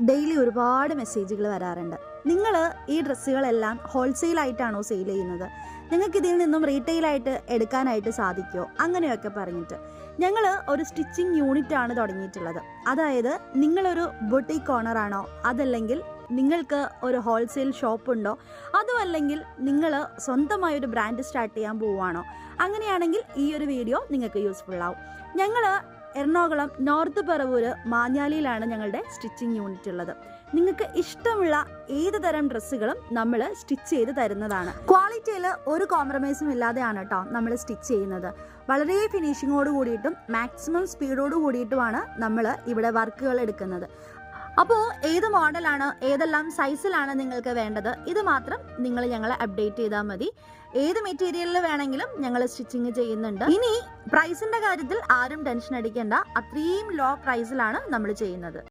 Daily ഒരുപാട് മെസ്സേജുകൾ വരാറുണ്ട്. നിങ്ങൾ ഈ ഡ്രസ്സുകളെല്ലാം ഹോൾസെയിലായിട്ടാണോ സെയിൽ ചെയ്യുന്നത്? നിങ്ങൾക്ക് ഇതിൽ നിന്നും റീറ്റെയിലായിട്ട് എടുക്കാനായിട്ട് സാധിക്കുമോ? അങ്ങനെയൊക്കെ പറഞ്ഞിട്ട് ഞങ്ങൾ ഒരു സ്റ്റിച്ചിങ് യൂണിറ്റാണ് തുടങ്ങിയിട്ടുള്ളത്. അതായത് നിങ്ങളൊരു ബൊട്ടിക് കോർണറാണോ, അതല്ലെങ്കിൽ നിങ്ങൾക്ക് ഒരു ഹോൾസെയിൽ ഷോപ്പുണ്ടോ, അതുമല്ലെങ്കിൽ നിങ്ങൾ സ്വന്തമായൊരു ബ്രാൻഡ് സ്റ്റാർട്ട് ചെയ്യാൻ പോവുകയാണോ? അങ്ങനെയാണെങ്കിൽ ഈ ഒരു വീഡിയോ നിങ്ങൾക്ക് യൂസ്ഫുൾ ആവും. ഞങ്ങൾ എറണാകുളം നോർത്ത് പറവൂർ മാഞ്ഞാലിയിലാണ് ഞങ്ങളുടെ സ്റ്റിച്ചിങ് യൂണിറ്റ് ഉള്ളത്. നിങ്ങൾക്ക് ഇഷ്ടമുള്ള ഏത് തരം ഡ്രസ്സുകളും നമ്മൾ സ്റ്റിച്ച് ചെയ്ത് തരുന്നതാണ്. ക്വാളിറ്റിയിൽ ഒരു കോംപ്രമൈസും ഇല്ലാതെയാണ് കേട്ടോ നമ്മൾ സ്റ്റിച്ച് ചെയ്യുന്നത്. വളരെ ഫിനിഷിങ്ങോട് കൂടിയിട്ടും മാക്സിമം സ്പീഡോട് കൂടിയിട്ടുമാണ് നമ്മൾ ഇവിടെ വർക്കുകൾ എടുക്കുന്നത്. അപ്പോൾ ഏത് മോഡലാണ്, ഏതെല്ലാം സൈസിലാണ് നിങ്ങൾക്ക് വേണ്ടത്, ഇത് മാത്രം നിങ്ങൾ ഞങ്ങളെ അപ്ഡേറ്റ് ചെയ്താൽ മതി. ഏത് മെറ്റീരിയലിൽ വേണമെങ്കിലും ഞങ്ങൾ സ്റ്റിച്ചിങ് ചെയ്യുന്നുണ്ട്. ഇനി പ്രൈസിന്റെ കാര്യത്തിൽ ആരും ടെൻഷൻ അടിക്കേണ്ട, അത്രയും ലോ പ്രൈസിലാണ് നമ്മൾ ചെയ്യുന്നത്.